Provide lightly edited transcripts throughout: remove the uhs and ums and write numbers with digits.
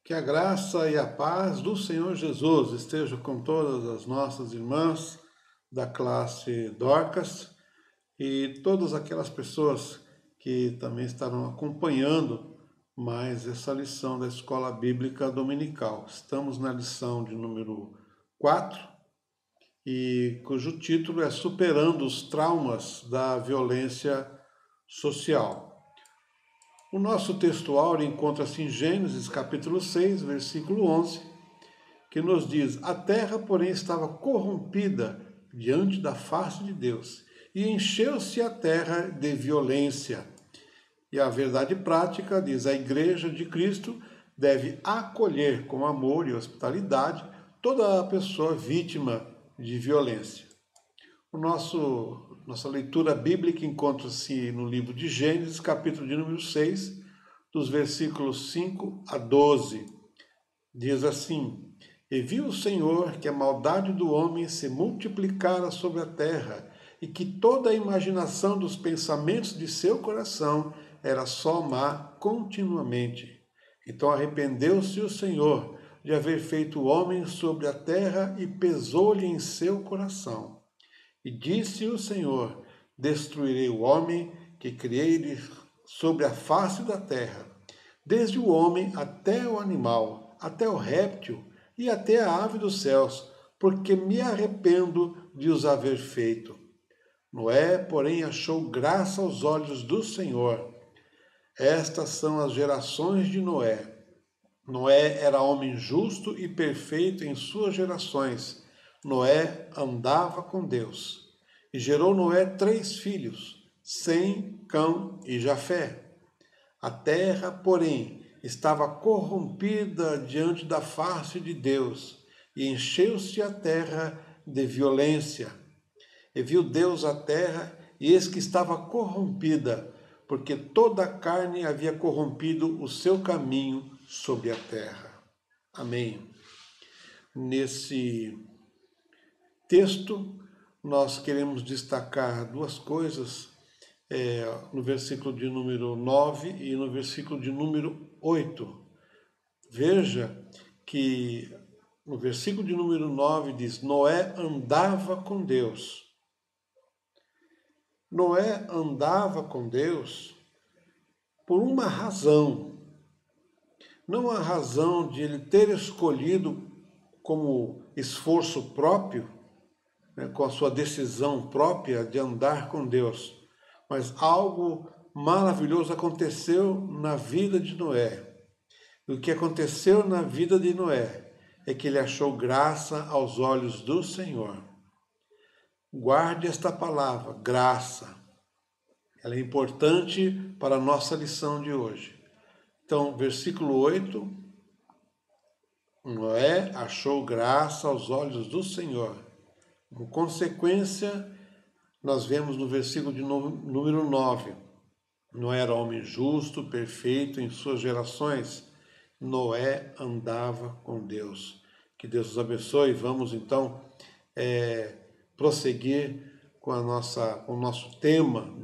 Que a graça e a paz do Senhor Jesus estejam com todas as nossas irmãs da classe Dorcas e todas aquelas pessoas que também estarão acompanhando mais essa lição da Escola Bíblica Dominical. Estamos na lição de número 4, e cujo título é Superando os Traumas da Violência Social. O nosso texto áureo encontra-se em Gênesis capítulo 6, versículo 11, que nos diz: A terra, porém, estava corrompida diante da face de Deus, e encheu-se a terra de violência. E a verdade prática diz: a Igreja de Cristo deve acolher com amor e hospitalidade toda a pessoa vítima de violência. Nossa leitura bíblica encontra-se no livro de Gênesis, capítulo de número 6, dos versículos 5 a 12. Diz assim: E viu o Senhor que a maldade do homem se multiplicara sobre a terra, e que toda a imaginação dos pensamentos de seu coração era só má continuamente. Então arrependeu-se o Senhor de haver feito o homem sobre a terra, e pesou-lhe em seu coração. E disse o Senhor: Destruirei o homem que criei sobre a face da terra, desde o homem até o animal, até o réptil e até a ave dos céus, porque me arrependo de os haver feito. Noé, porém, achou graça aos olhos do Senhor. Estas são as gerações de Noé. Noé era homem justo e perfeito em suas gerações. Noé andava com Deus. E gerou Noé 3 filhos, Sem, Cão e Jafé. A terra, porém, estava corrompida diante da face de Deus, e encheu-se a terra de violência. E viu Deus a terra, e eis que estava corrompida, porque toda a carne havia corrompido o seu caminho sobre a terra. Amém. Nesse texto, nós queremos destacar 2 coisas, no versículo de número 9 e no versículo de número 8. Veja que no versículo de número 9 diz: Noé andava com Deus. Noé andava com Deus por uma razão. Não a razão de ele ter escolhido como esforço próprio, com a sua decisão própria de andar com Deus, mas algo maravilhoso aconteceu na vida de Noé. O que aconteceu na vida de Noé é que ele achou graça aos olhos do Senhor. Guarde esta palavra, graça. Ela é importante para a nossa lição de hoje. Então, versículo 8, Noé achou graça aos olhos do Senhor. Como consequência, nós vemos no versículo de número 9, Noé era homem justo, perfeito em suas gerações. Noé andava com Deus. Que Deus nos abençoe. Vamos então prosseguir com o nosso tema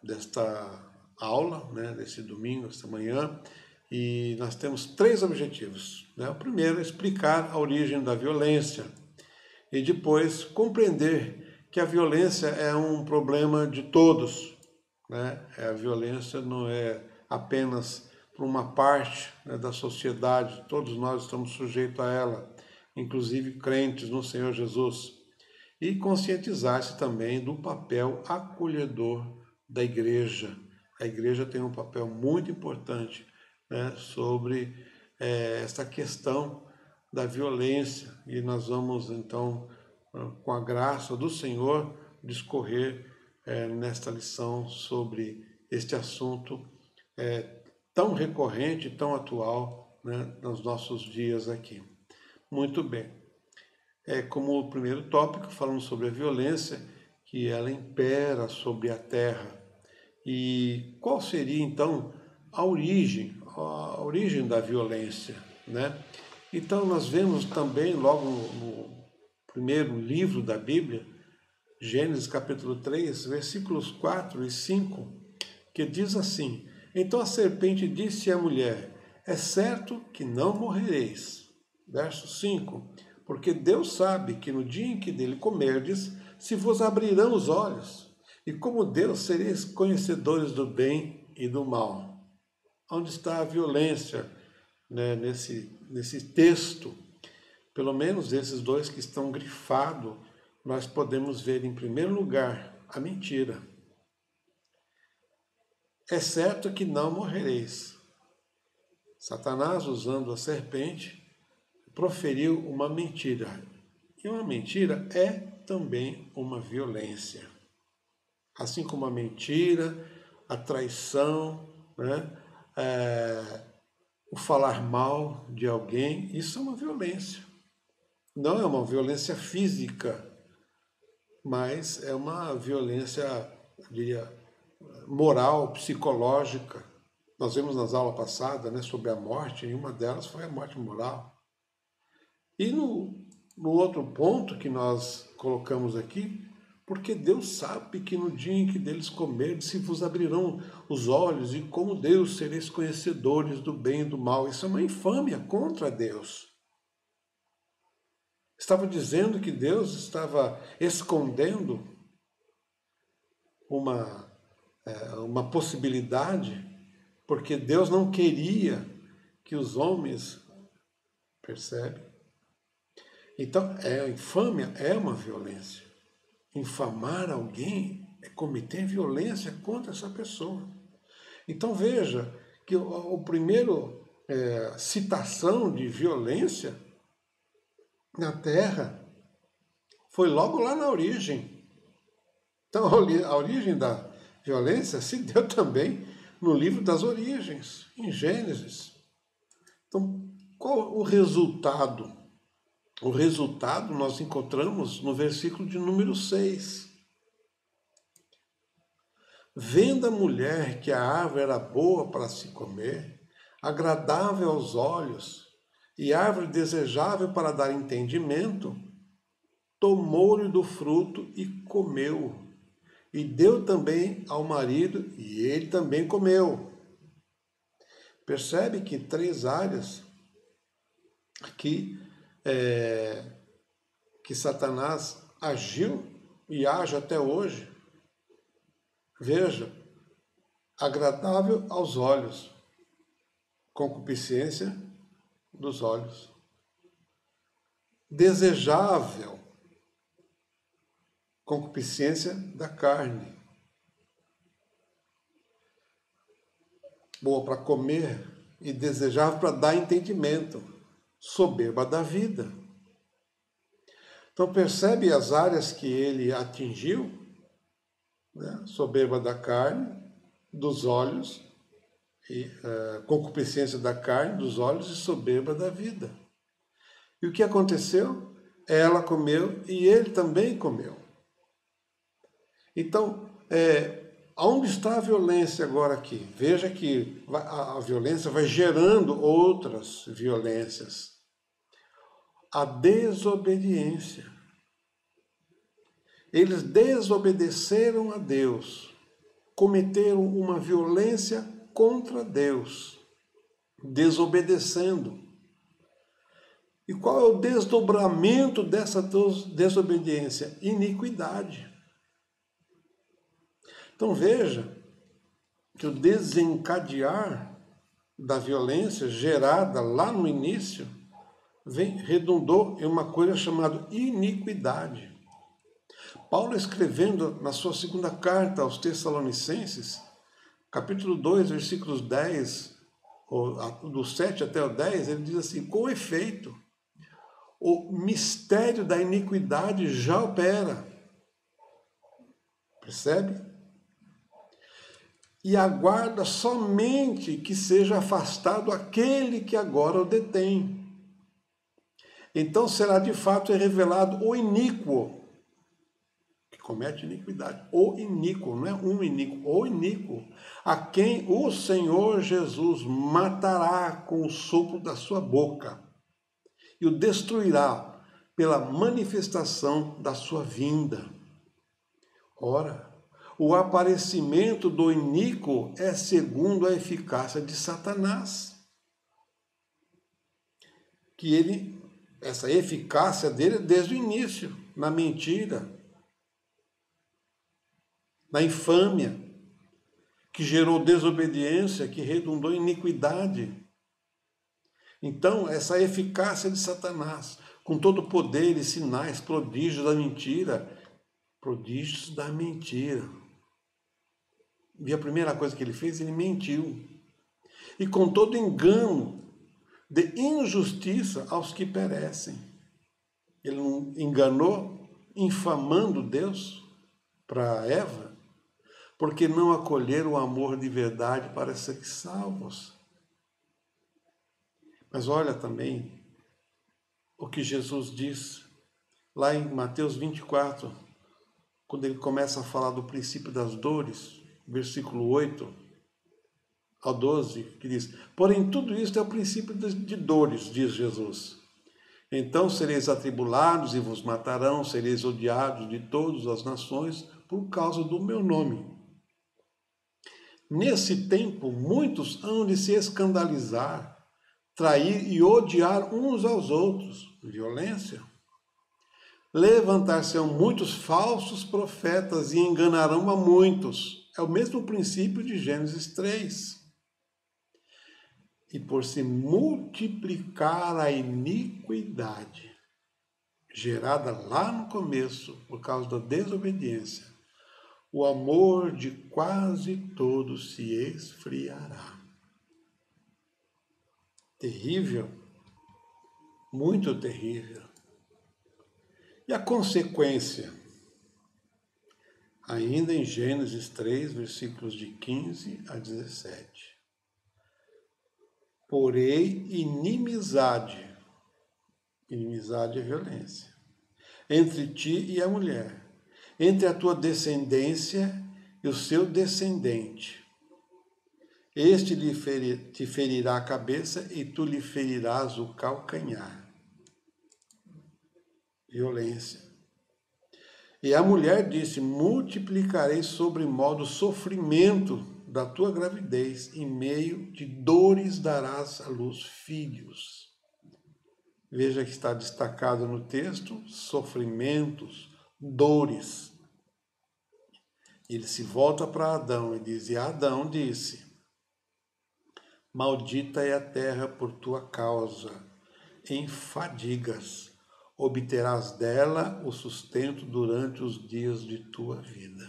desta aula, desse domingo, esta manhã. E nós temos 3 objetivos. O primeiro é explicar a origem da violência. E depois compreender que a violência é um problema de todos. A violência não é apenas para uma parte da sociedade, todos nós estamos sujeitos a ela, inclusive crentes no Senhor Jesus. e conscientizar-se também do papel acolhedor da igreja. A igreja tem um papel muito importante, né, sobre essa questão da violência, e nós vamos então, com a graça do Senhor, discorrer nesta lição sobre este assunto tão recorrente, tão atual, né, nos nossos dias aqui. Muito bem. Como o primeiro tópico, falamos sobre a violência, que ela impera sobre a terra. E qual seria, então, a origem da violência, né? Então, nós vemos também, logo no primeiro livro da Bíblia, Gênesis capítulo 3, versículos 4 e 5, que diz assim: Então a serpente disse à mulher: É certo que não morrereis. Verso 5: Porque Deus sabe que no dia em que dele comerdes, se vos abrirão os olhos, e como Deus sereis conhecedores do bem e do mal. Onde está a violência, né, nesse texto? Pelo menos esses dois que estão grifados, nós podemos ver em primeiro lugar a mentira. É certo que não morrereis. Satanás, usando a serpente, proferiu uma mentira. E uma mentira é também uma violência. Assim como a mentira, a traição, né, o falar mal de alguém, isso é uma violência. Não é uma violência física, mas é uma violência, eu diria, moral, psicológica. Nós vimos nas aulas passadas, né, sobre a morte, e uma delas foi a morte moral. E no outro ponto que nós colocamos aqui, porque Deus sabe que no dia em que deles comerdes se vos abrirão os olhos, e como Deus sereis conhecedores do bem e do mal. Isso é uma infâmia contra Deus. Estava dizendo que Deus estava escondendo uma possibilidade, porque Deus não queria que os homens, percebe? Então, a infâmia é uma violência. Infamar alguém é cometer violência contra essa pessoa. Então veja que o primeiro citação de violência na Terra foi logo lá na origem. Então a origem da violência se deu também no livro das origens, em Gênesis. Então, qual o resultado? O resultado nós encontramos no versículo de número 6. Vendo a mulher que a árvore era boa para se comer, agradável aos olhos e árvore desejável para dar entendimento, tomou-lhe do fruto e comeu, e deu também ao marido, e ele também comeu. Percebe que 3 áreas aqui que Satanás agiu e age até hoje. Veja, agradável aos olhos, concupiscência dos olhos. Desejável, concupiscência da carne. Boa para comer e desejável para dar entendimento. Soberba da vida. Então percebe as áreas que ele atingiu, né? Soberba da carne, dos olhos, e concupiscência da carne, dos olhos e soberba da vida. E o que aconteceu? Ela comeu e ele também comeu. Então, onde está a violência agora aqui? Veja que a violência vai gerando outras violências. A desobediência. Eles desobedeceram a Deus, cometeram uma violência contra Deus, desobedecendo. E qual é o desdobramento dessa desobediência? Iniquidade. Então veja que o desencadear da violência gerada lá no início redundou em uma coisa chamada iniquidade. Paulo, escrevendo na sua segunda carta aos Tessalonicenses, capítulo 2, versículos 10, do 7 até o 10, ele diz assim: com efeito, o mistério da iniquidade já opera. Percebe? E aguarda somente que seja afastado aquele que agora o detém. Então será de fato revelado o iníquo, que comete iniquidade. O iníquo, não é um iníquo, o iníquo, a quem o Senhor Jesus matará com o sopro da sua boca e o destruirá pela manifestação da sua vinda. Ora, o aparecimento do iníquo é segundo a eficácia de Satanás. Essa eficácia dele é desde o início, na mentira, na infâmia, que gerou desobediência, que redundou em iniquidade. Então, essa eficácia de Satanás, com todo o poder e sinais, prodígios da mentira, E a primeira coisa que ele fez, ele mentiu. E com todo engano de injustiça aos que perecem. Ele não enganou, infamando Deus para Eva, porque não acolheram o amor de verdade para ser salvos. Mas olha também o que Jesus diz lá em Mateus 24, quando ele começa a falar do princípio das dores, versículo 8 ao 12, que diz: porém, tudo isto é o princípio de dores, diz Jesus. Então sereis atribulados e vos matarão, sereis odiados de todas as nações por causa do meu nome. Nesse tempo, muitos hão de se escandalizar, trair e odiar uns aos outros, violência. Levantar-se-ão muitos falsos profetas e enganarão a muitos. É o mesmo princípio de Gênesis 3. E por se multiplicar a iniquidade, gerada lá no começo, por causa da desobediência, o amor de quase todos se esfriará. Terrível, muito terrível. E a consequência? Ainda em Gênesis 3, versículos de 15 a 17. Porém, inimizade é violência, entre ti e a mulher, entre a tua descendência e o seu descendente. Este te ferirá a cabeça e tu lhe ferirás o calcanhar. Violência. E a mulher disse: multiplicarei sobremodo o sofrimento da tua gravidez, em meio de dores darás à luz filhos. Veja que está destacado no texto: sofrimentos, dores. Ele se volta para Adão e diz: e Adão disse: maldita é a terra por tua causa, em fadigas obterás dela o sustento durante os dias de tua vida.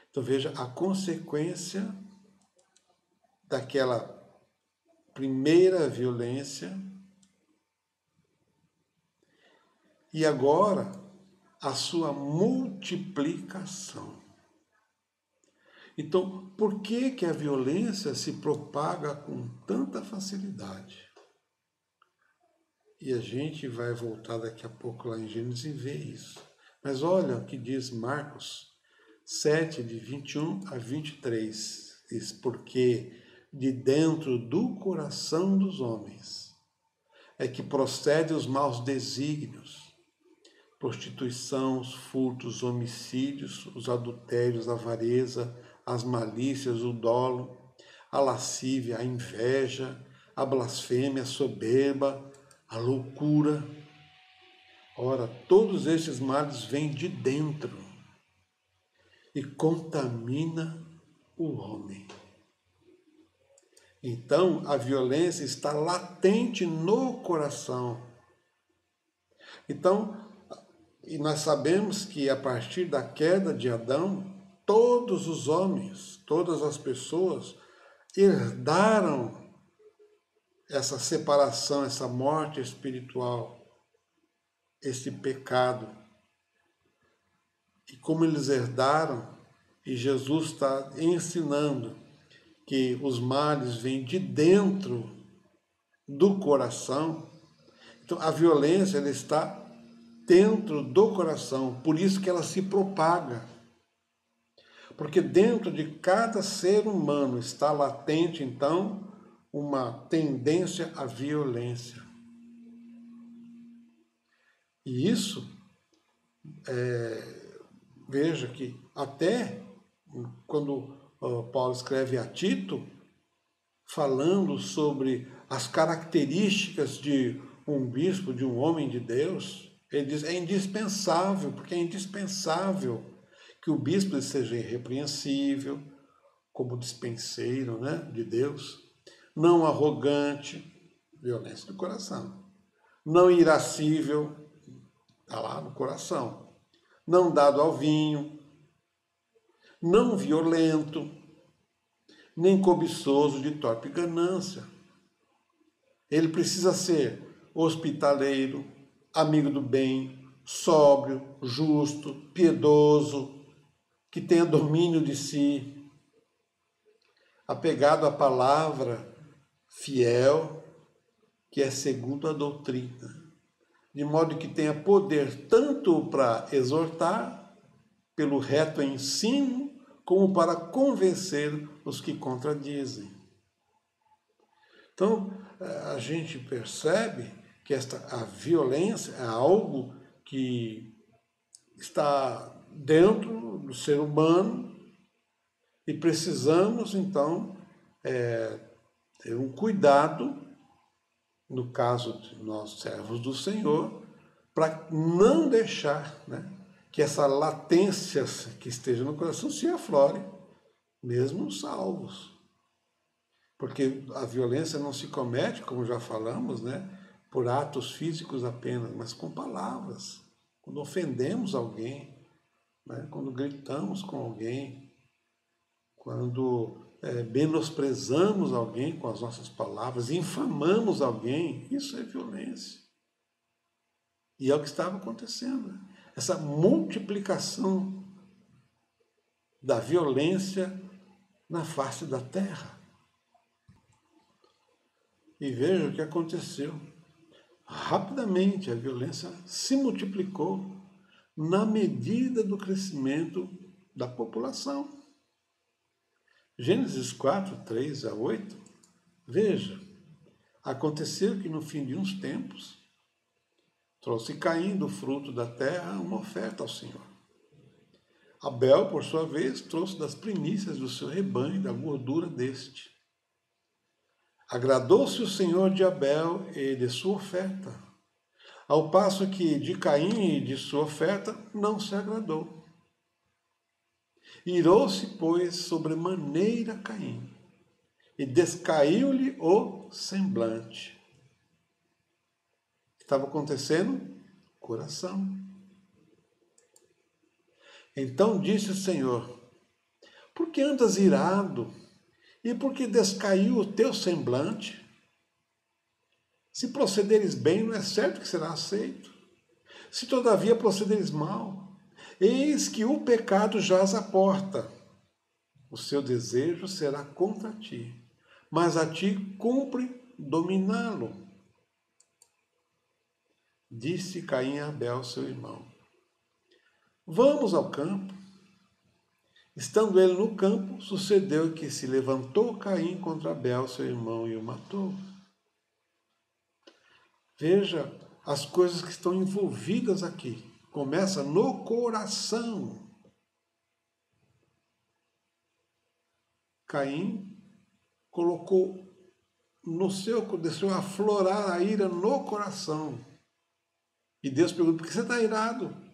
Então veja a consequência daquela primeira violência e agora a sua multiplicação. Então, por que a violência se propaga com tanta facilidade? E a gente vai voltar daqui a pouco lá em Gênesis e ver isso. Mas olha o que diz Marcos 7, de 21 a 23. Diz: porque de dentro do coração dos homens é que procedem os maus desígnios, prostituição, os furtos, os homicídios, os adultérios, a avareza, as malícias, o dolo, a lascívia, a inveja, a blasfêmia, a soberba, a loucura. Ora, todos estes males vêm de dentro e contamina o homem. Então, a violência está latente no coração. Então, E nós sabemos que a partir da queda de Adão, todos os homens, todas as pessoas herdaram essa separação, essa morte espiritual, esse pecado. E como eles herdaram, e Jesus está ensinando que os males vêm de dentro do coração, então a violência ela está dentro do coração, por isso que ela se propaga. Porque dentro de cada ser humano está latente, então, uma tendência à violência. E isso, veja que até quando Paulo escreve a Tito, falando sobre as características de um bispo, de um homem de Deus, ele diz, é indispensável, porque é indispensável que o bispo seja irrepreensível, como dispenseiro, né, de Deus, não arrogante, violência do coração, não irascível, está lá no coração, não dado ao vinho, não violento, nem cobiçoso de torpe ganância. Ele precisa ser hospitaleiro, amigo do bem, sóbrio, justo, piedoso, que tenha domínio de si, apegado à palavra, fiel, que é segundo a doutrina, de modo que tenha poder tanto para exortar, pelo reto ensino, como para convencer os que contradizem. Então, a gente percebe que a violência é algo que está dentro do ser humano e precisamos, então, ter um cuidado, no caso de nós servos do Senhor, para não deixar, né, que essa latência que esteja no coração se aflore, mesmo salvos. Porque a violência não se comete, como já falamos, né, por atos físicos apenas, mas com palavras. Quando ofendemos alguém, né, quando gritamos com alguém, quando menosprezamos alguém com as nossas palavras, infamamos alguém, isso é violência. E é o que estava acontecendo. Essa multiplicação da violência na face da terra. E veja o que aconteceu. Rapidamente a violência se multiplicou na medida do crescimento da população. Gênesis 4, 3 a 8, veja, aconteceu que no fim de uns tempos, trouxe Caim do fruto da terra uma oferta ao Senhor. Abel, por sua vez, trouxe das primícias do seu rebanho, da gordura deste. Agradou-se o Senhor de Abel e de sua oferta, ao passo que de Caim e de sua oferta não se agradou. Irou-se, pois, sobremaneira Caim, e descaiu-lhe o semblante. O que estava acontecendo? Coração. Então disse o Senhor, por que andas irado? E por que descaiu o teu semblante? Se procederes bem, não é certo que será aceito. Se todavia procederes mal, eis que o pecado jaz à porta. O seu desejo será contra ti, mas a ti cumpre dominá-lo. Disse Caim a Abel, seu irmão, vamos ao campo. Estando ele no campo, sucedeu que se levantou Caim contra Abel, seu irmão, e o matou. Veja as coisas que estão envolvidas aqui. Começa no coração. Caim colocou deixou aflorar a ira no coração. E Deus pergunta, por que você está irado?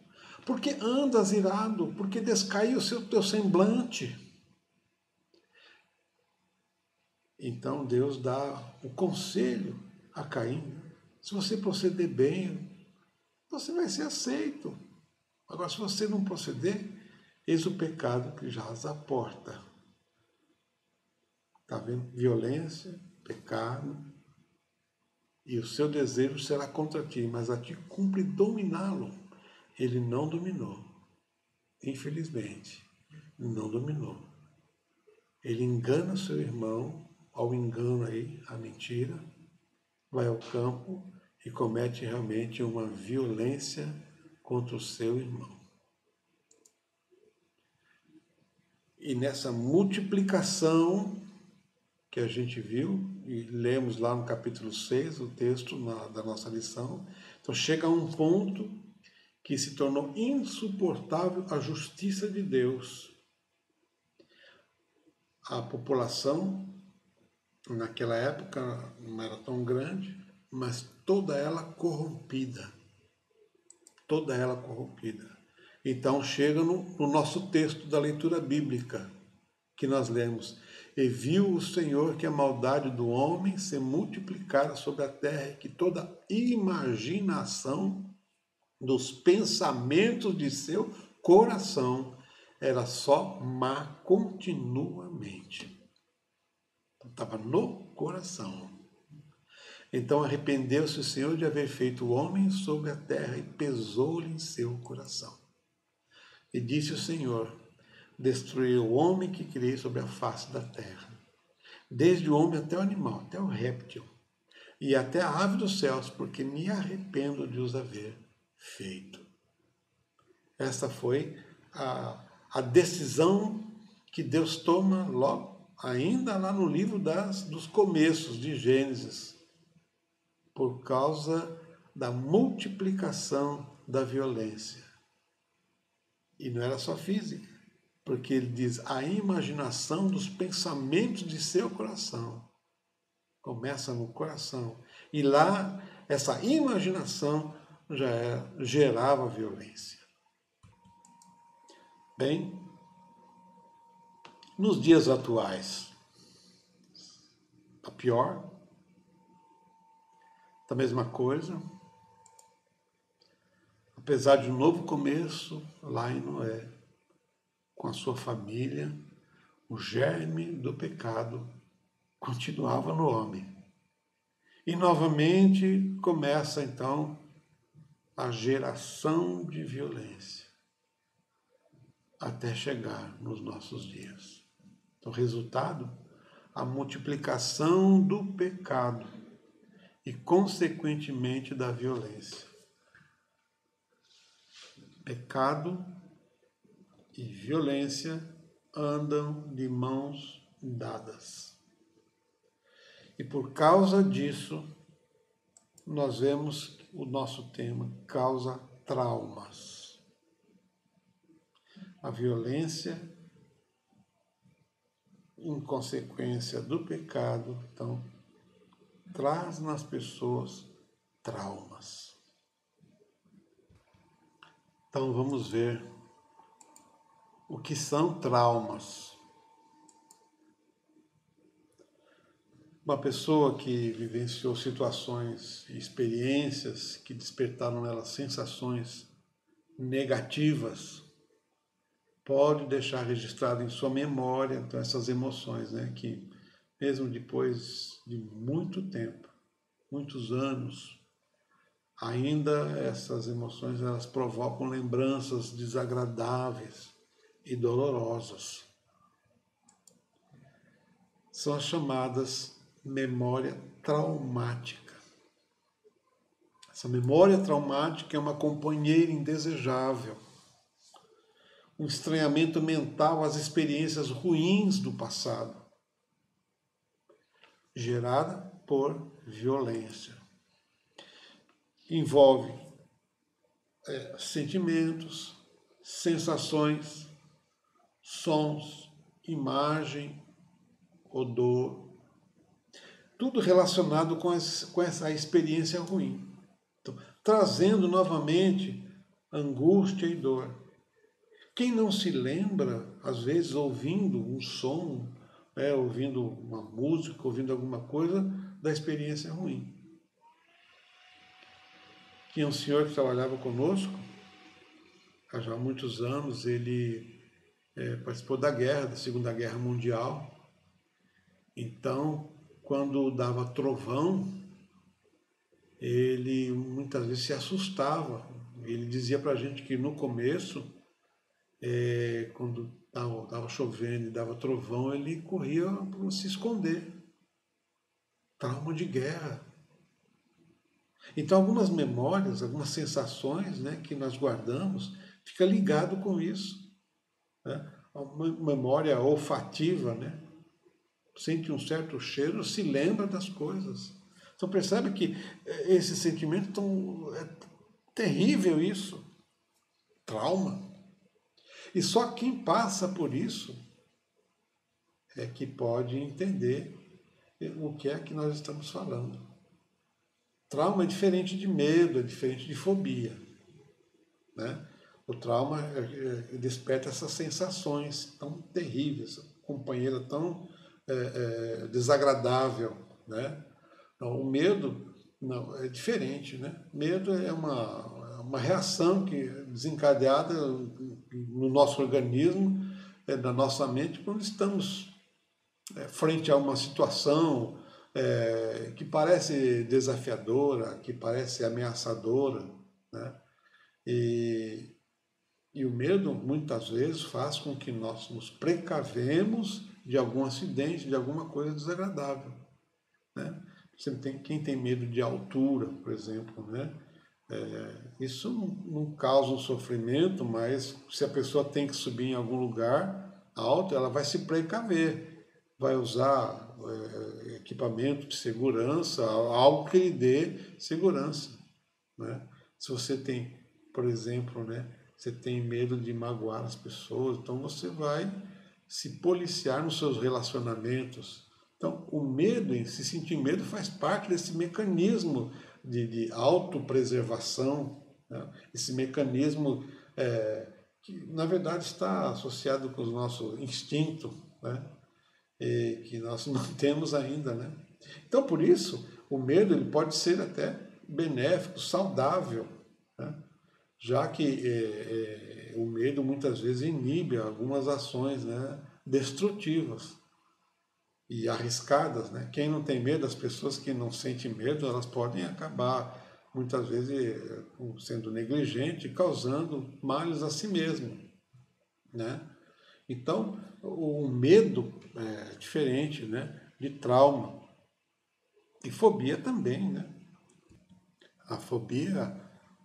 Porque andas irado, porque descaiu o teu semblante. Então Deus dá o conselho a Caim. Se você proceder bem, você vai ser aceito. Agora, se você não proceder, eis o pecado que jaz à porta. Está vendo? Violência, pecado, e o seu desejo será contra ti, mas a ti cumpre dominá-lo. Ele não dominou, infelizmente, não dominou. Ele engana seu irmão, ao engano aí, a mentira, vai ao campo e comete realmente uma violência contra o seu irmão. E nessa multiplicação que a gente viu, e lemos lá no capítulo 6, o texto da nossa lição, então chega a um ponto que se tornou insuportável a justiça de Deus. A população, naquela época, não era tão grande, mas toda ela corrompida. Toda ela corrompida. Então chega no nosso texto da leitura bíblica, que nós lemos. E viu o Senhor que a maldade do homem se multiplicara sobre a terra, e que toda imaginação dos pensamentos de seu coração era só má continuamente. Estava no coração. Então arrependeu-se o Senhor de haver feito o homem sobre a terra e pesou-lhe em seu coração. E disse o Senhor: destruí o homem que criei sobre a face da terra, desde o homem até o animal, até o réptil, e até a ave dos céus, porque me arrependo de os haver feito. Essa foi a decisão que Deus toma logo, ainda lá no livro dos começos de Gênesis, por causa da multiplicação da violência. E não era só física, porque ele diz a imaginação dos pensamentos de seu coração. Começa no coração. E lá, essa imaginação gerava violência. Bem, nos dias atuais, a pior, a mesma coisa, apesar de um novo começo lá em Noé, com a sua família, o germe do pecado continuava no homem. E novamente começa então a geração de violência, até chegar nos nossos dias. Então, resultado, a multiplicação do pecado e, consequentemente, da violência. Pecado e violência andam de mãos dadas. E por causa disso, nós vemos o nosso tema causa traumas. A violência, em consequência do pecado, então, traz nas pessoas traumas. Então vamos ver o que são traumas. Uma pessoa que vivenciou situações e experiências que despertaram nela sensações negativas pode deixar registrado em sua memória então essas emoções, que mesmo depois de muito tempo, muitos anos, ainda essas emoções elas provocam lembranças desagradáveis e dolorosas. São as chamadas memória traumática. Essa memória traumática é uma companheira indesejável, um estranhamento mental às experiências ruins do passado, gerada por violência. Envolve sentimentos, sensações, sons, imagem, odor, tudo relacionado com essa experiência ruim. Então, trazendo novamente angústia e dor. Quem não se lembra, às vezes, ouvindo um som, ouvindo uma música, ouvindo alguma coisa, da experiência ruim? Tinha um senhor que trabalhava conosco, já há muitos anos, ele participou da guerra, da Segunda Guerra Mundial. Então, quando dava trovão, ele muitas vezes se assustava. Ele dizia para a gente que no começo, quando estava chovendo e dava trovão, ele corria para se esconder. Trauma de guerra. Então, algumas memórias, algumas sensações, né, que nós guardamos, fica ligado com isso. Né? Uma memória olfativa, né? Sente um certo cheiro, se lembra das coisas. Então percebe que esse sentimento é terrível isso. Trauma. E só quem passa por isso é que pode entender o que é que nós estamos falando. Trauma é diferente de medo, é diferente de fobia. Né? O trauma desperta essas sensações tão terríveis, companheira tão desagradável. Né? Então, o medo não, é diferente. Né? Medo é uma reação que é desencadeada no nosso organismo, na nossa mente, quando estamos frente a uma situação que parece desafiadora, que parece ameaçadora. Né? E o medo, muitas vezes, faz com que nós nos precavemos de algum acidente, de alguma coisa desagradável. Né? Quem tem medo de altura, por exemplo, né? Isso não causa um sofrimento, mas se a pessoa tem que subir em algum lugar alto, ela vai se precaver, vai usar equipamento de segurança, algo que lhe dê segurança. Né? Se você tem, por exemplo, né, você tem medo de magoar as pessoas, então você vai se policiar nos seus relacionamentos. Então, o medo, se sentir medo, faz parte desse mecanismo de autopreservação, né? Esse mecanismo que, na verdade, está associado com o nosso instinto, né? Que nós não temos ainda. Né? Então, por isso, o medo ele pode ser até benéfico, saudável, né? Já que o medo muitas vezes inibe algumas ações, né, destrutivas e arriscadas. Né? Quem não tem medo, as pessoas que não sentem medo, elas podem acabar muitas vezes sendo negligente, causando males a si mesmo. Né? Então, o medo é diferente, né, de trauma. E fobia também. Né? A fobia,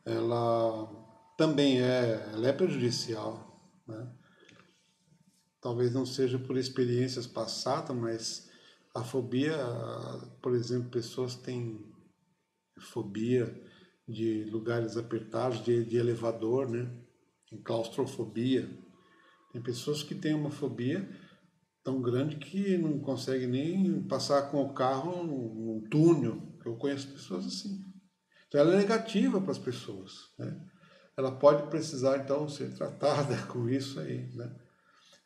ela também ela é prejudicial. Né? Talvez não seja por experiências passadas, mas a fobia, por exemplo, pessoas têm fobia de lugares apertados, de elevador, né? Tem claustrofobia. Tem pessoas que têm uma fobia tão grande que não conseguem nem passar com o carro num túnel. Eu conheço pessoas assim. Então ela é negativa para as pessoas. Né? Ela pode precisar, então, ser tratada com isso aí. Né?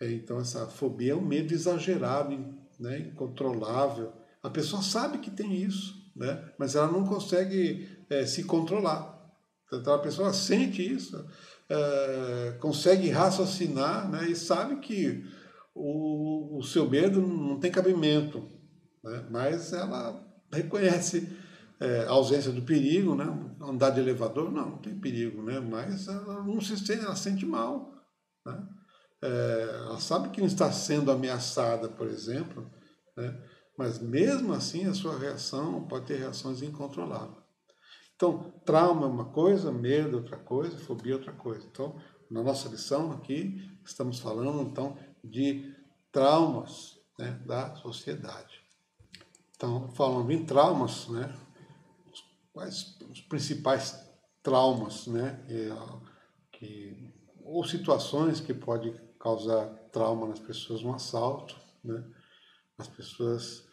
Então, essa fobia é um medo exagerado, né? Incontrolável. A pessoa sabe que tem isso, né? Mas ela não consegue se controlar. Então, a pessoa sente isso, consegue raciocinar, né? E sabe que o seu medo não tem cabimento. Né? Mas ela reconhece a ausência do perigo, né? Andar de elevador, não tem perigo, né? Mas ela não se sente, ela sente mal. Né? Ela sabe que não está sendo ameaçada, por exemplo, né? Mas mesmo assim a sua reação pode ter reações incontroláveis. Então, trauma é uma coisa, medo é outra coisa, fobia é outra coisa. Então, na nossa lição aqui, estamos falando então de traumas, né, da sociedade. Então, falando em traumas, né, quais os principais traumas, né, ou situações que podem causar trauma nas pessoas, um assalto, né, as pessoas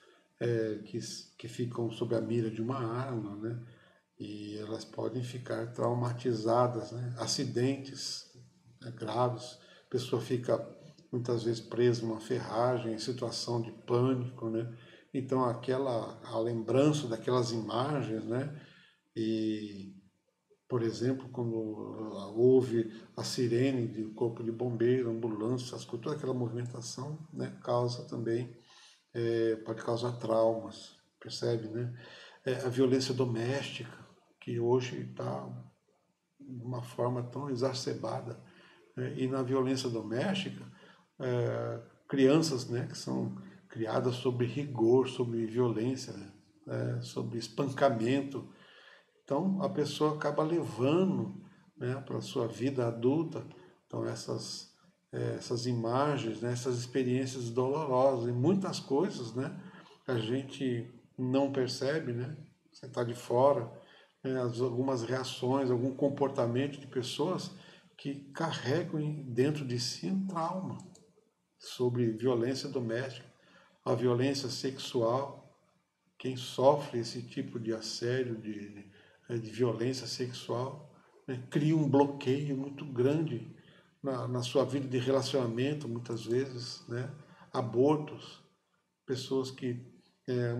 que ficam sob a mira de uma arma, né, e elas podem ficar traumatizadas, né, acidentes, né, graves, a pessoa fica muitas vezes presa numa ferragem, em situação de pânico, né, então a lembrança daquelas imagens, né, e Por exemplo, quando houve a sirene de corpo de bombeiro, ambulância, toda aquela movimentação, né, causa também, pode causar traumas, percebe, né? A violência doméstica, que hoje está de uma forma tão exacerbada, né? E na violência doméstica, crianças, né, que são criadas sob rigor, sob violência, né, sob espancamento. Então, a pessoa acaba levando, né, para a sua vida adulta, então essas imagens, né, essas experiências dolorosas. E muitas coisas, né, a gente não percebe, né, você está de fora, né, algumas reações, algum comportamento de pessoas que carregam dentro de si um trauma sobre violência doméstica, a violência sexual. Quem sofre esse tipo de assédio, de violência sexual, né, cria um bloqueio muito grande na sua vida de relacionamento, muitas vezes, né? Abortos, pessoas que,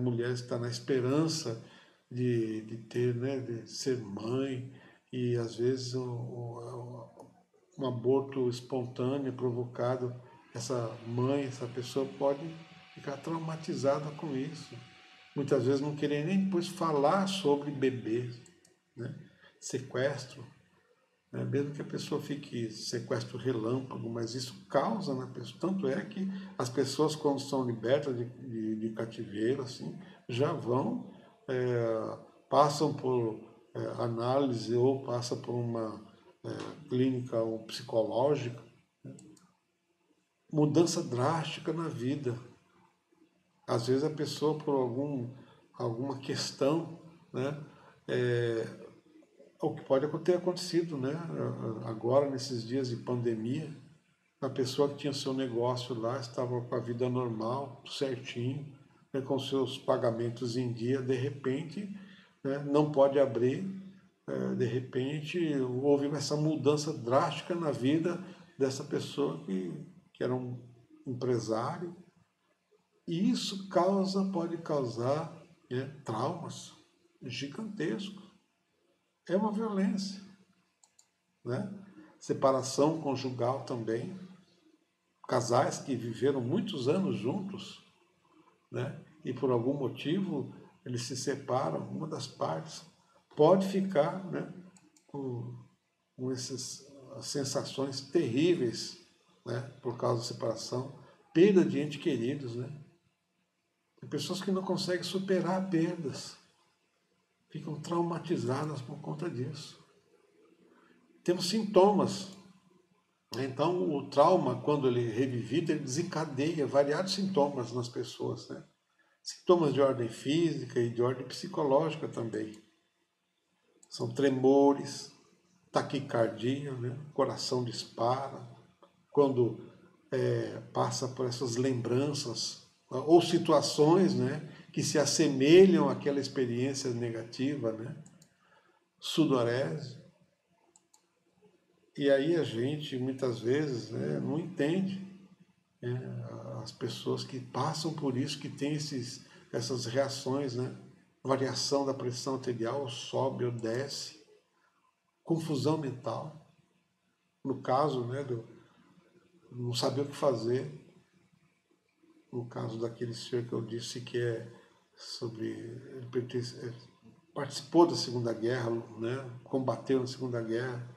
mulheres que estão na esperança de ter, né, de ser mãe, e às vezes um aborto espontâneo provocado, essa mãe, essa pessoa pode ficar traumatizada com isso. Muitas vezes não querer nem depois falar sobre bebês, né? Sequestro, né? Mesmo que a pessoa fique sequestro relâmpago, mas isso causa na pessoa. Tanto é que as pessoas, quando são libertas de cativeiro, assim, já vão, passam por análise ou passam por uma clínica ou psicológica, mudança drástica na vida. Às vezes a pessoa, por alguma questão, né, o que pode ter acontecido, né, agora, nesses dias de pandemia, a pessoa que tinha seu negócio lá, estava com a vida normal, certinho, né, com seus pagamentos em dia, de repente, né, não pode abrir, de repente houve essa mudança drástica na vida dessa pessoa que era um empresário, e isso pode causar, né, traumas gigantescos. É uma violência, né? Separação conjugal também. Casais que viveram muitos anos juntos, né? E por algum motivo eles se separam, uma das partes pode ficar, né, com essas sensações terríveis, né, por causa da separação, perda de entes queridos, né? Tem pessoas que não conseguem superar perdas, ficam traumatizadas por conta disso. Temos sintomas. Então, o trauma, quando ele é revivido, ele desencadeia variados sintomas nas pessoas, né? Sintomas de ordem física e de ordem psicológica também. São tremores, taquicardia, né? Coração dispara. Quando passa por essas lembranças ou situações, né, que se assemelham àquela experiência negativa, né? Sudorese. E aí a gente, muitas vezes, né, não entende, né, as pessoas que passam por isso, que têm essas reações, né? Variação da pressão arterial, sobe ou desce, confusão mental, no caso, né, não saber o que fazer, no caso daquele senhor que eu disse que ele participou da Segunda Guerra, né, combateu na Segunda Guerra,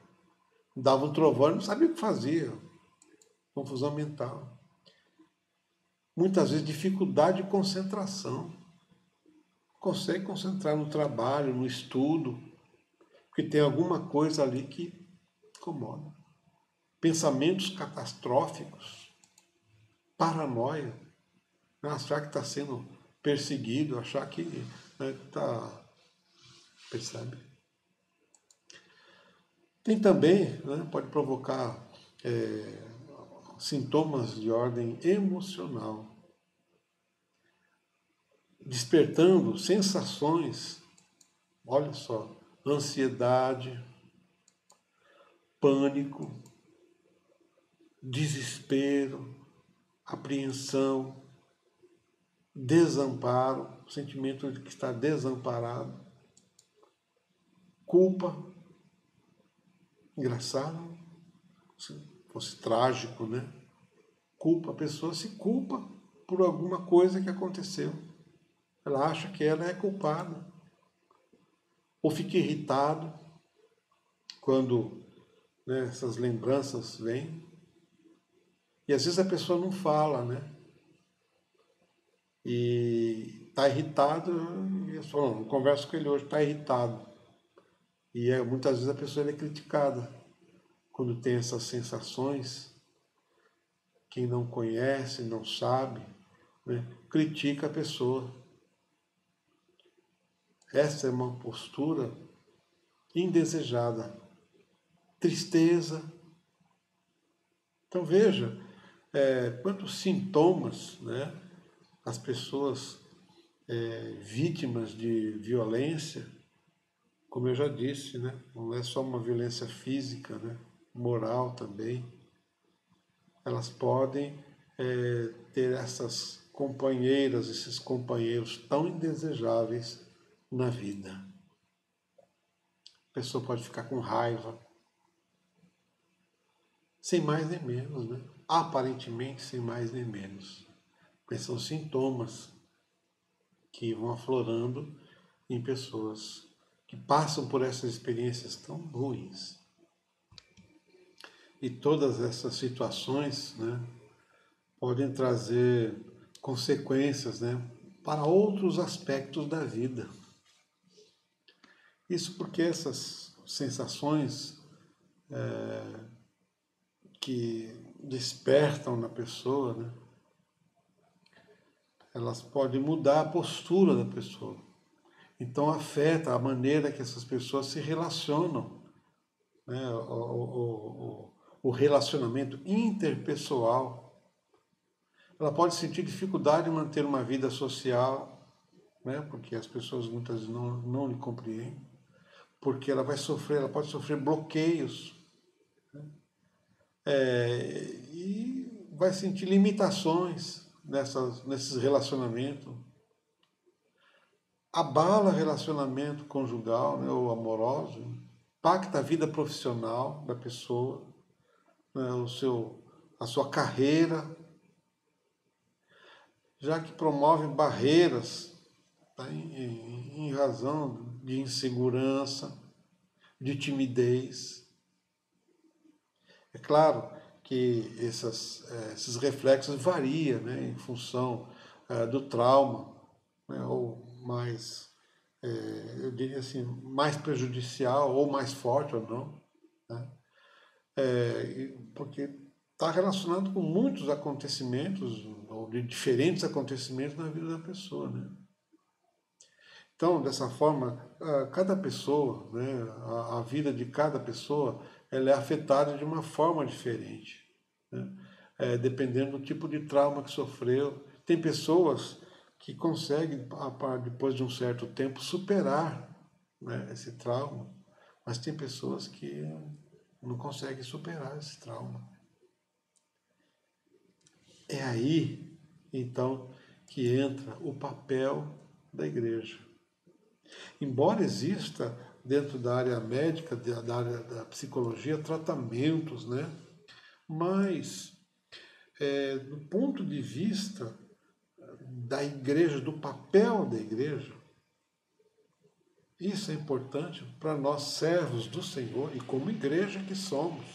dava um trovão e não sabia o que fazia, confusão mental. Muitas vezes dificuldade de concentração, consegue concentrar no trabalho, no estudo, porque tem alguma coisa ali que incomoda. Pensamentos catastróficos, paranoia, né? Achar que está sendo perseguido, achar que está. Percebe? Tem também, né, pode provocar sintomas de ordem emocional, despertando sensações, olha só, ansiedade, pânico, desespero, apreensão, desamparo, sentimento de que está desamparado, culpa, engraçado, se fosse trágico, né? A pessoa se culpa por alguma coisa que aconteceu. Ela acha que ela é culpada. Ou fica irritado quando, né, essas lembranças vêm. E às vezes a pessoa não fala, né? E está irritado, e eu falo, não converso com ele hoje, está irritado. E muitas vezes a pessoa é criticada quando tem essas sensações. Quem não conhece, não sabe, né, critica a pessoa. Essa é uma postura indesejada. Tristeza. Então veja, quantos sintomas, né, as pessoas vítimas de violência, como eu já disse, né, não é só uma violência física, né, moral também. Elas podem ter essas companheiras, esses companheiros tão indesejáveis na vida. A pessoa pode ficar com raiva, sem mais nem menos, né? Aparentemente sem mais nem menos. Mas são sintomas que vão aflorando em pessoas que passam por essas experiências tão ruins. E todas essas situações, né, podem trazer consequências, né, para outros aspectos da vida. Isso porque essas sensações que despertam na pessoa, né, elas podem mudar a postura da pessoa. Então afeta a maneira que essas pessoas se relacionam, né, o relacionamento interpessoal. Ela pode sentir dificuldade em manter uma vida social, né, porque as pessoas muitas vezes não lhe compreendem, porque ela pode sofrer bloqueios, né, e vai sentir limitações nesses relacionamentos. Abala relacionamento conjugal, né, ou amoroso, impacta a vida profissional da pessoa, né, a sua carreira, já que promove barreiras, tá, em razão de insegurança, de timidez. É claro que esses reflexos variam, né, em função do trauma, né, ou mais, eu diria assim, mais prejudicial ou mais forte ou não, né? Porque está relacionado com muitos acontecimentos, ou de diferentes acontecimentos na vida da pessoa, né? Então, dessa forma, cada pessoa, né, a vida de cada pessoa, ela é afetada de uma forma diferente, né? Dependendo do tipo de trauma que sofreu. Tem pessoas que conseguem, depois de um certo tempo, superar, né, esse trauma, mas tem pessoas que não conseguem superar esse trauma. É aí, então, que entra o papel da igreja. Embora exista, dentro da área médica, da área da psicologia, tratamentos, né? Mas, do ponto de vista da igreja, do papel da igreja, isso é importante para nós, servos do Senhor, e como igreja que somos,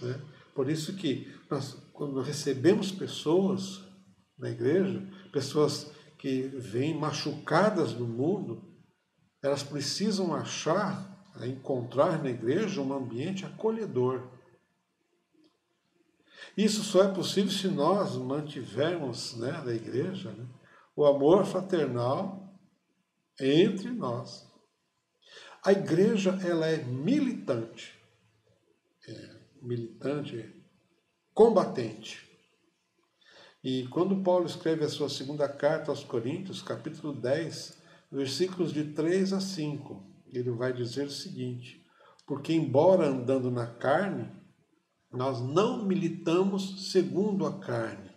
né? Por isso que nós, quando recebemos pessoas na igreja, pessoas que vêm machucadas do mundo, elas precisam encontrar na igreja um ambiente acolhedor. Isso só é possível se nós mantivermos, né, na igreja, né, o amor fraternal entre nós. A igreja, ela é militante, combatente. E quando Paulo escreve a sua segunda carta aos Coríntios, capítulo 10, versículos de 3 a 5, ele vai dizer o seguinte: porque embora andando na carne, nós não militamos segundo a carne.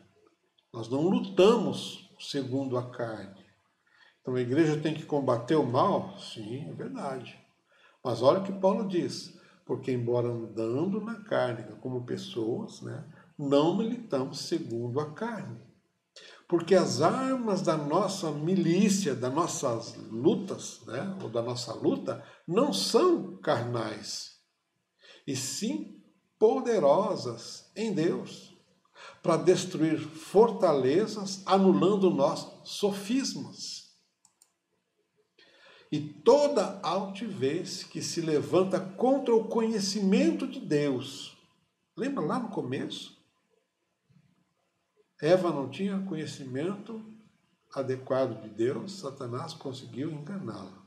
Nós não lutamos segundo a carne. Então a igreja tem que combater o mal? Sim, é verdade. Mas olha o que Paulo diz: Porque, embora andando na carne como pessoas, né, não militamos segundo a carne. Porque as armas da nossa milícia, das nossas lutas, né, ou da nossa luta, não são carnais, e sim poderosas em Deus, para destruir fortalezas, anulando nossos sofismas. E toda altivez que se levanta contra o conhecimento de Deus. Lembra lá no começo? Eva não tinha conhecimento adequado de Deus, Satanás conseguiu enganá-la.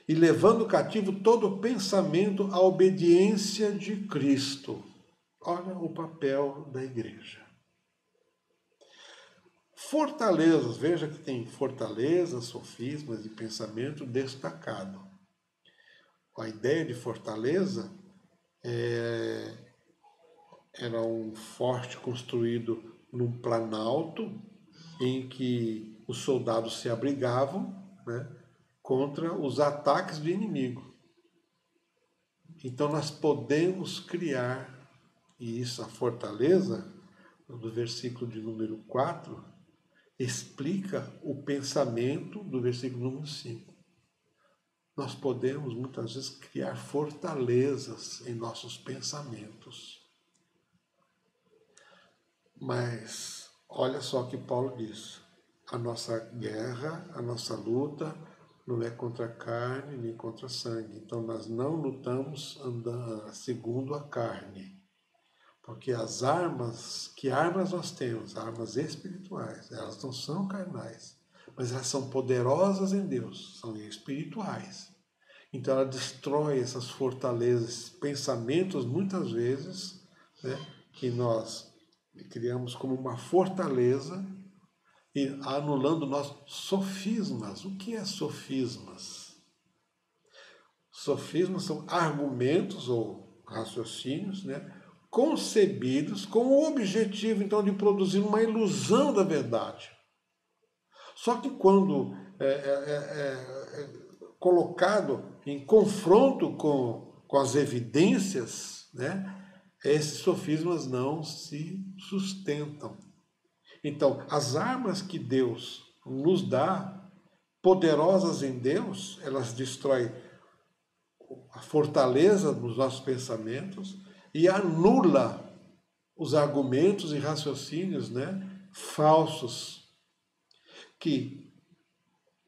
E levando cativo todo pensamento à obediência de Cristo. Olha o papel da igreja. Fortalezas, veja que tem fortalezas, sofismas e pensamento destacado. A ideia de fortaleza era um forte construído num planalto em que os soldados se abrigavam, né, contra os ataques do inimigo. Então nós podemos criar, e isso, a fortaleza, do versículo de número 4, explica o pensamento do versículo número 5. Nós podemos muitas vezes criar fortalezas em nossos pensamentos. Mas olha só o que Paulo diz. A nossa guerra, a nossa luta não é contra a carne nem contra a sangue. Então nós não lutamos segundo a carne. Porque as armas, que armas nós temos? Armas espirituais. Elas não são carnais, mas elas são poderosas em Deus, são espirituais. Então ela destrói essas fortalezas, pensamentos muitas vezes, né, que nós criamos como uma fortaleza, e anulando nossos sofismas. O que é sofismas? Sofismas são argumentos ou raciocínios, né, concebidos com o objetivo, então, de produzir uma ilusão da verdade. Só que quando colocado em confronto com as evidências, né, esses sofismas não se sustentam. Então, as armas que Deus nos dá, poderosas em Deus, elas destroem a fortaleza dos nossos pensamentos e anula os argumentos e raciocínios, né, falsos, que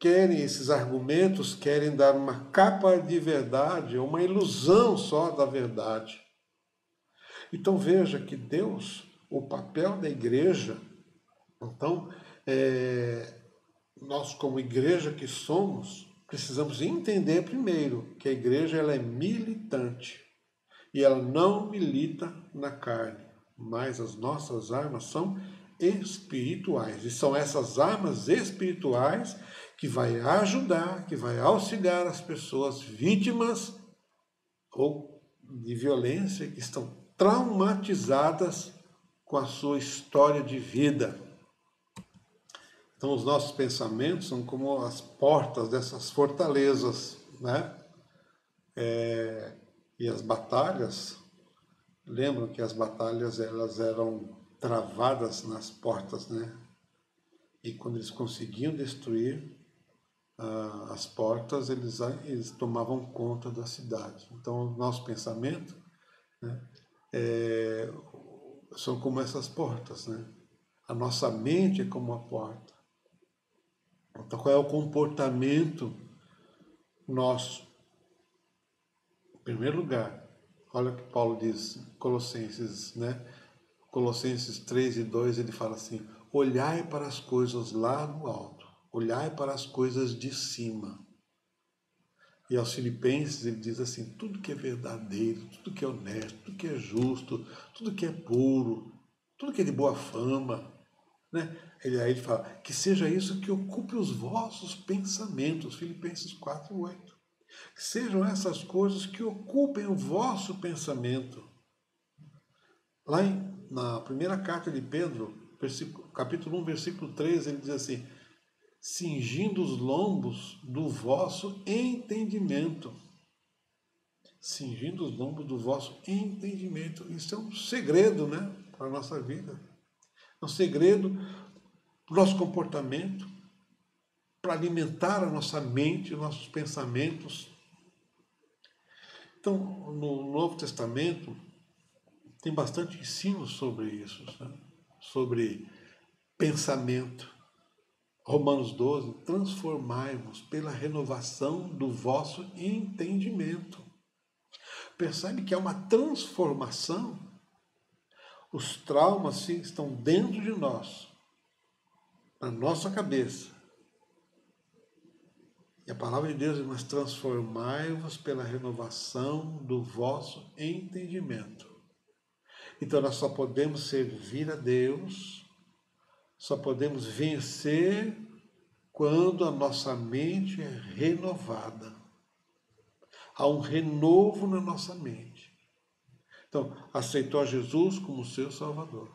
esses argumentos querem dar uma capa de verdade, uma ilusão só da verdade. Então veja que Deus, o papel da igreja, então, nós como igreja que somos, precisamos entender primeiro que a igreja ela é militante e ela não milita na carne, mas as nossas armas são espirituais. E são essas armas espirituais que vai ajudar, que vai auxiliar as pessoas vítimas ou de violência que estão traumatizadas com a sua história de vida. Então os nossos pensamentos são como as portas dessas fortalezas, né? E as batalhas, lembram que as batalhas elas eram travadas nas portas, né? E quando eles conseguiam destruir as portas, eles tomavam conta da cidade. Então o nosso pensamento, né, são como essas portas, né? A nossa mente é como a porta. Então qual é o comportamento nosso? Em primeiro lugar, olha o que Paulo diz, Colossenses, né? Colossenses 3:2, ele fala assim: olhai para as coisas lá no alto, olhai para as coisas de cima. E aos Filipenses ele diz assim: tudo que é verdadeiro, tudo que é honesto, tudo que é justo, tudo que é puro, tudo que é de boa fama, né? Aí ele fala: que seja isso que ocupe os vossos pensamentos, Filipenses 4:8. Que sejam essas coisas que ocupem o vosso pensamento. Lá na primeira carta de Pedro, capítulo 1, versículo 3, ele diz assim: cingindo os lombos do vosso entendimento. cingindo os lombos do vosso entendimento. Isso é um segredo, né, para a nossa vida. É um segredo para o nosso comportamento, para alimentar a nossa mente, nossos pensamentos. Então, no Novo Testamento, tem bastante ensino sobre isso, né? Sobre pensamento. Romanos 12, transformai-vos pela renovação do vosso entendimento. Percebe que é uma transformação. Os traumas, sim, estão dentro de nós, na nossa cabeça. E a palavra de Deus diz, mas transformai-vos pela renovação do vosso entendimento. Então nós só podemos servir a Deus, só podemos vencer quando a nossa mente é renovada. Há um renovo na nossa mente. Então, aceitou a Jesus como seu Salvador.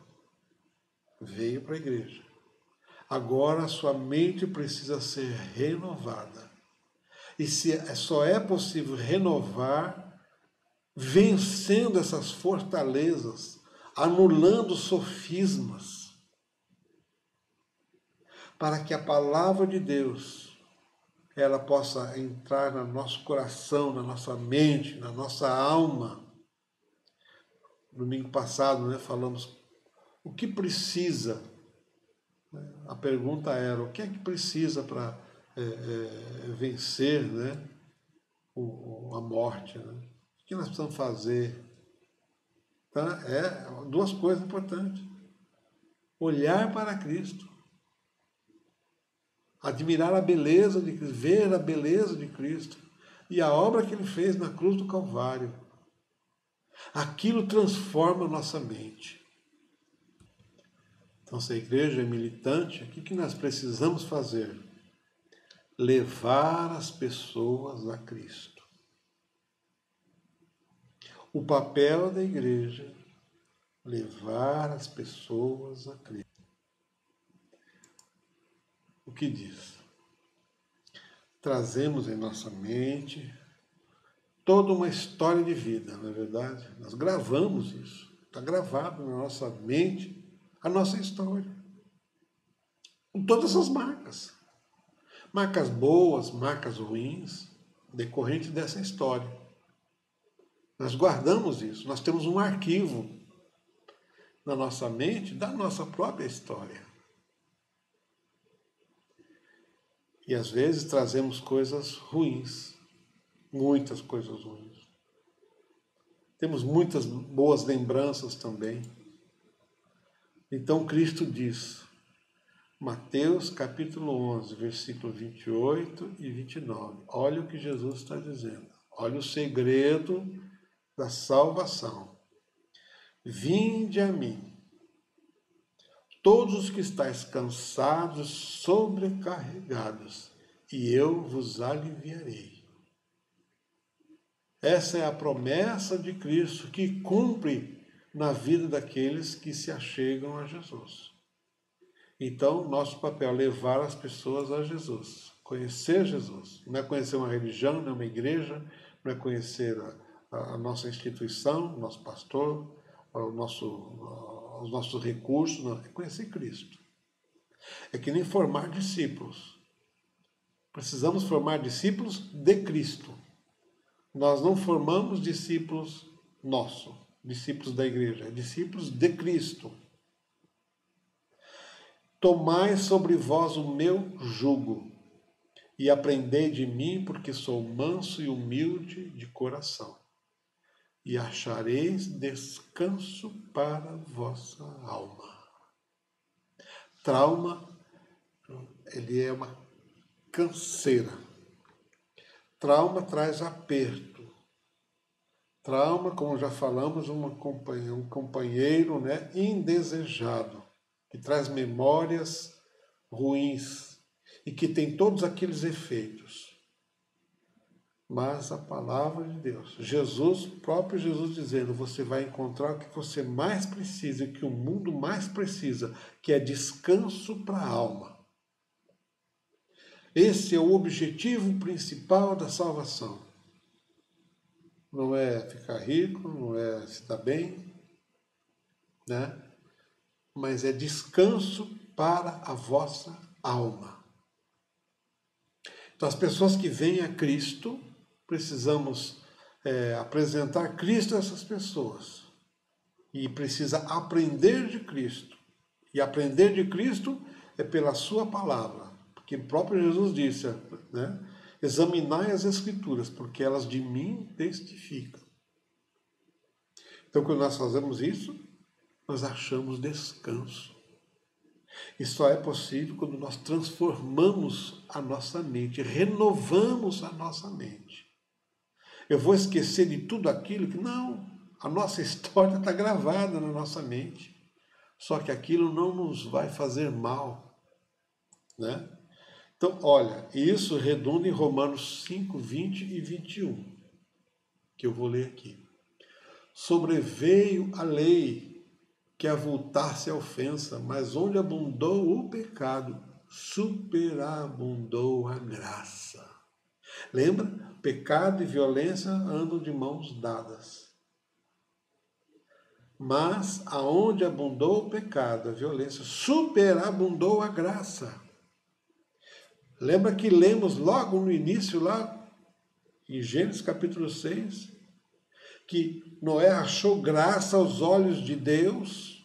Veio para a igreja. Agora a sua mente precisa ser renovada. E só é possível renovar vencendo essas fortalezas, anulando sofismas, para que a palavra de Deus ela possa entrar no nosso coração, na nossa mente, na nossa alma. Domingo passado, né, falamos o que precisa. A pergunta era o que é que precisa para vencer, né, a morte, né? O que nós precisamos fazer? Tá? Duas coisas importantes. Olhar para Cristo. Admirar a beleza de Cristo, ver a beleza de Cristo e a obra que Ele fez na cruz do Calvário. Aquilo transforma a nossa mente. Então, se a igreja é militante, o que nós precisamos fazer? Levar as pessoas a Cristo. O papel da igreja, levar as pessoas a Cristo. O que diz? Trazemos em nossa mente toda uma história de vida, não é verdade? Nós gravamos isso. Está gravado na nossa mente a nossa história. Com todas as marcas. Marcas boas, marcas ruins, decorrentes dessa história. Nós guardamos isso. Nós temos um arquivo na nossa mente da nossa própria história. E às vezes trazemos coisas ruins. Muitas coisas ruins. Temos muitas boas lembranças também. Então Cristo diz, Mateus capítulo 11, versículo 28 e 29. Olha o que Jesus está dizendo. Olha o segredo da salvação. Vinde a mim, todos os que estáis cansados, sobrecarregados, e eu vos aliviarei. Essa é a promessa de Cristo que cumpre na vida daqueles que se achegam a Jesus. Então, nosso papel é levar as pessoas a Jesus, conhecer Jesus. Não é conhecer uma religião, não é uma igreja, não é conhecer a nossa instituição, o nosso pastor, os nossos recursos, não, é conhecer Cristo. É que nem formar discípulos. Precisamos formar discípulos de Cristo. Nós não formamos discípulos nossos, discípulos da igreja, discípulos de Cristo. Tomai sobre vós o meu jugo e aprendei de mim, porque sou manso e humilde de coração, e achareis descanso para a vossa alma. Trauma, ele é uma canseira. Trauma traz aperto. Trauma, como já falamos, um companheiro, né, indesejado, que traz memórias ruins e que tem todos aqueles efeitos. Mas a palavra de Deus, próprio Jesus dizendo, você vai encontrar o que você mais precisa, o que o mundo mais precisa, que é descanso para a alma. Esse é o objetivo principal da salvação. não é ficar rico, não é se dar bem, né? Mas é descanso para a vossa alma. Então, as pessoas que vêm a Cristo, precisamos apresentar Cristo a essas pessoas. E precisa aprender de Cristo. E aprender de Cristo é pela sua palavra. Porque o próprio Jesus disse, né? Examinai as Escrituras, porque elas de mim testificam. Então, quando nós fazemos isso, nós achamos descanso. E só é possível quando nós transformamos a nossa mente, renovamos a nossa mente. Eu vou esquecer de tudo aquilo que não, a nossa história está gravada na nossa mente. Só que aquilo não nos vai fazer mal, né? Então, olha, isso redunda em Romanos 5, 20 e 21, que eu vou ler aqui. Sobreveio a lei que avultasse a ofensa, mas onde abundou o pecado, superabundou a graça. Lembra? Pecado e violência andam de mãos dadas. Mas aonde abundou o pecado, a violência, superabundou a graça. Lembra que lemos logo no início, lá em Gênesis capítulo 6, que Noé achou graça aos olhos de Deus.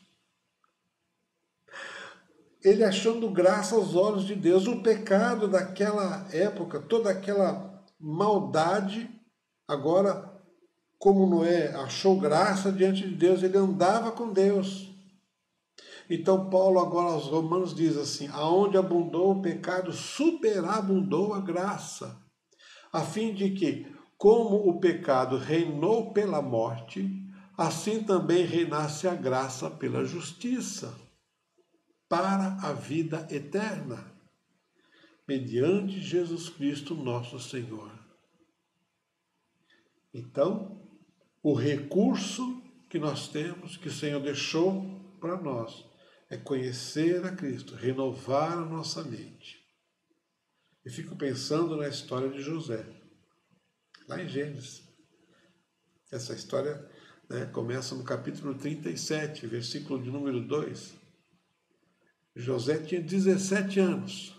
Ele achando graça aos olhos de Deus. O pecado daquela época, toda aquela maldade, agora, como Noé achou graça diante de Deus, ele andava com Deus. Então Paulo agora aos Romanos diz assim, aonde abundou o pecado, superabundou a graça, a fim de que, como o pecado reinou pela morte, assim também reinasse a graça pela justiça, para a vida eterna, mediante Jesus Cristo nosso Senhor. Então, o recurso que nós temos, que o Senhor deixou para nós, é conhecer a Cristo, renovar a nossa mente. E fico pensando na história de José, lá em Gênesis. Essa história, né, começa no capítulo 37, versículo de número 2. José tinha 17 anos.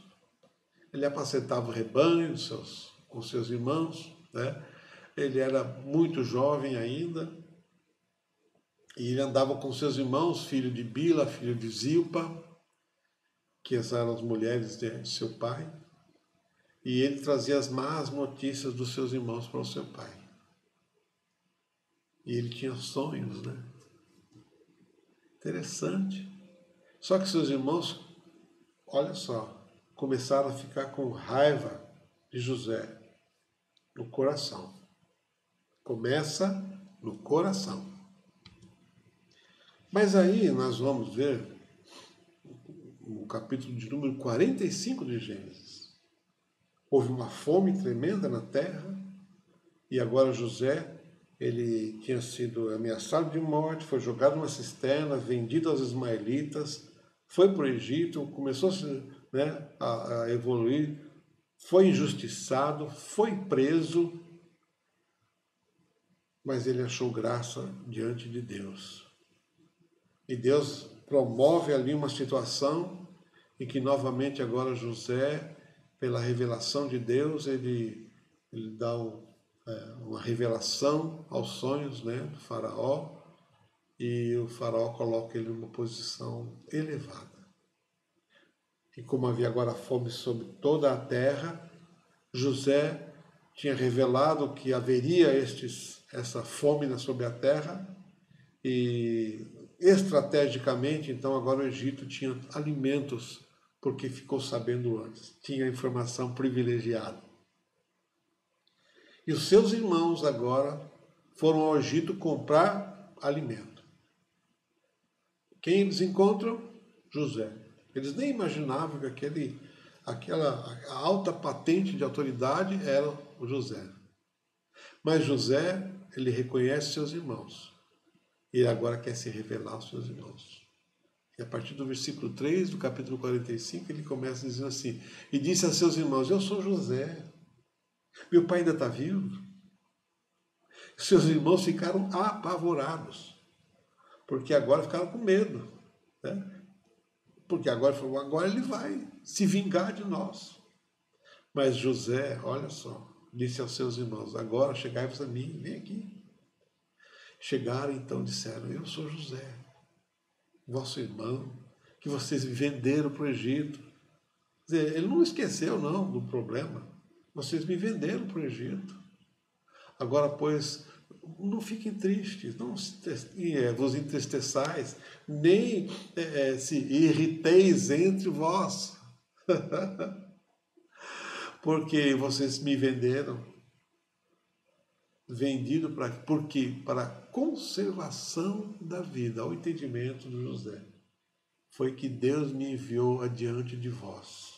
Ele apacentava o rebanho com seus irmãos, né? Ele era muito jovem ainda. E ele andava com seus irmãos, filho de Bila, filho de Zilpa, que eram as mulheres de seu pai. E ele trazia as más notícias dos seus irmãos para o seu pai. E ele tinha sonhos, né? Interessante. Só que seus irmãos, olha só, começaram a ficar com raiva de José no coração. Começa no coração. Mas aí nós vamos ver no capítulo de número 45 de Gênesis. Houve uma fome tremenda na terra e agora José, ele tinha sido ameaçado de morte, foi jogado numa cisterna, vendido aos ismaelitas, foi para o Egito, começou a evoluir, foi injustiçado, foi preso, mas ele achou graça diante de Deus. E Deus promove ali uma situação em que novamente agora José, pela revelação de Deus, ele dá uma revelação aos sonhos, né, do faraó, e o faraó coloca ele numa posição elevada. E como havia agora fome sobre toda a terra, José tinha revelado que haveria essa fome sobre a terra, e estrategicamente, então, agora o Egito tinha alimentos, porque ficou sabendo antes, tinha informação privilegiada. E os seus irmãos agora foram ao Egito comprar alimento. Quem eles encontram? José. Eles nem imaginavam que aquela alta patente de autoridade era o José. Mas José, ele reconhece seus irmãos. E ele agora quer se revelar aos seus irmãos. E a partir do versículo 3 do capítulo 45, ele começa dizendo assim, e disse a seus irmãos, eu sou José, meu pai ainda está vivo? Seus irmãos ficaram apavorados, porque agora ficaram com medo, né? Porque agora ele vai se vingar de nós. Mas José, olha só, disse aos seus irmãos, agora chegai-vos a mim, vem aqui. Chegaram então e disseram, eu sou José, vosso irmão, que vocês me venderam para o Egito. Quer dizer, ele não esqueceu não do problema, vocês me venderam para o Egito. Agora, pois, não fiquem tristes, não vos entristeçais, nem se irriteis entre vós, porque vocês me venderam, vendido para porque para a conservação da vida, ao entendimento de José, foi que Deus me enviou adiante de vós.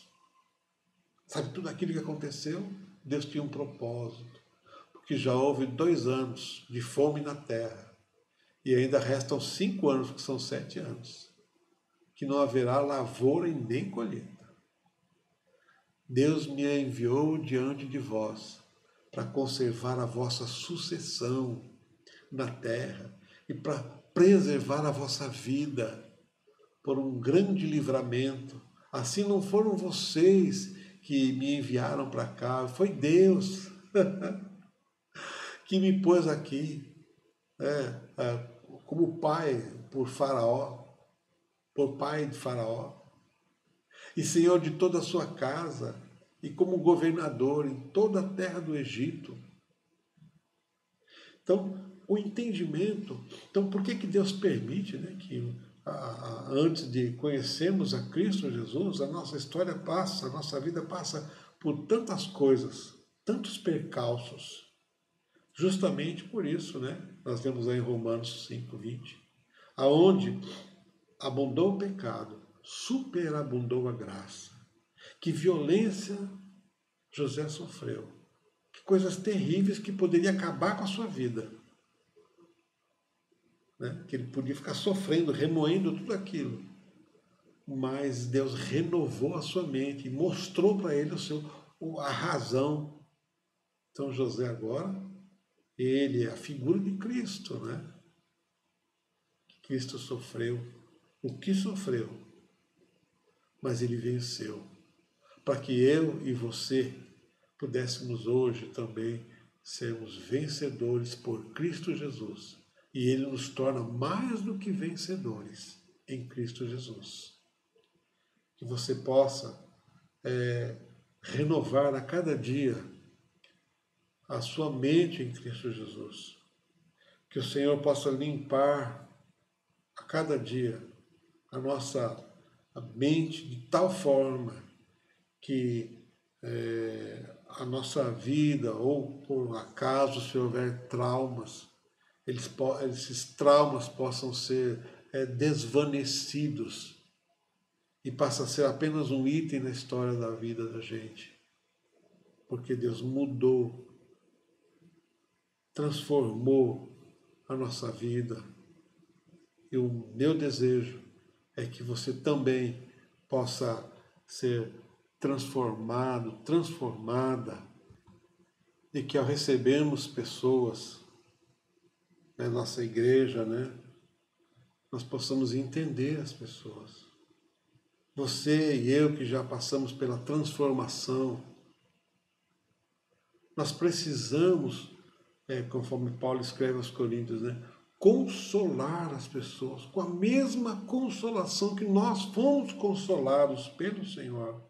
Sabe, tudo aquilo que aconteceu, Deus tinha um propósito, porque já houve 2 anos de fome na terra, e ainda restam 5 anos, que são 7 anos, que não haverá lavoura e nem colheita. Deus me enviou diante de vós, para conservar a vossa sucessão na terra e para preservar a vossa vida por um grande livramento. Assim não foram vocês que me enviaram para cá, foi Deus que me pôs aqui, como pai por Faraó, por pai de Faraó, e senhor de toda a sua casa, e como governador em toda a terra do Egito. Então, o entendimento. Então, por que Deus permite, né, que antes de conhecermos a Cristo Jesus, a nossa história passa, a nossa vida passa por tantas coisas, tantos percalços? Justamente por isso, né? Nós vemos aí em Romanos 5:20, aonde abundou o pecado, superabundou a graça. Que violência José sofreu. Que coisas terríveis que poderiam acabar com a sua vida. Né? Que ele podia ficar sofrendo, remoendo tudo aquilo. Mas Deus renovou a sua mente e mostrou para ele a razão. Então José agora, ele é a figura de Cristo, né? Cristo sofreu o que sofreu, mas ele venceu. Para que eu e você pudéssemos hoje também sermos vencedores por Cristo Jesus. E ele nos torna mais do que vencedores em Cristo Jesus. Que você possa renovar a cada dia a sua mente em Cristo Jesus. Que o Senhor possa limpar a cada dia a nossa mente de tal forma que a nossa vida, ou por acaso se houver traumas, esses traumas possam ser desvanecidos e passa a ser apenas um item na história da vida da gente. Porque Deus mudou, transformou a nossa vida. E o meu desejo é que você também possa ser transformado, transformada, e que ao recebermos pessoas na nossa igreja, né, nós possamos entender as pessoas. Você e eu que já passamos pela transformação, nós precisamos, conforme Paulo escreve aos Coríntios, né, consolar as pessoas com a mesma consolação que nós fomos consolados pelo Senhor.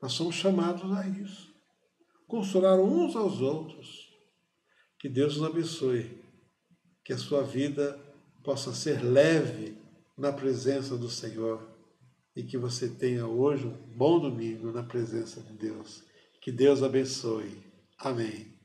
Nós somos chamados a isso. Consolar uns aos outros. Que Deus nos abençoe. Que a sua vida possa ser leve na presença do Senhor. E que você tenha hoje um bom domingo na presença de Deus. Que Deus abençoe. Amém.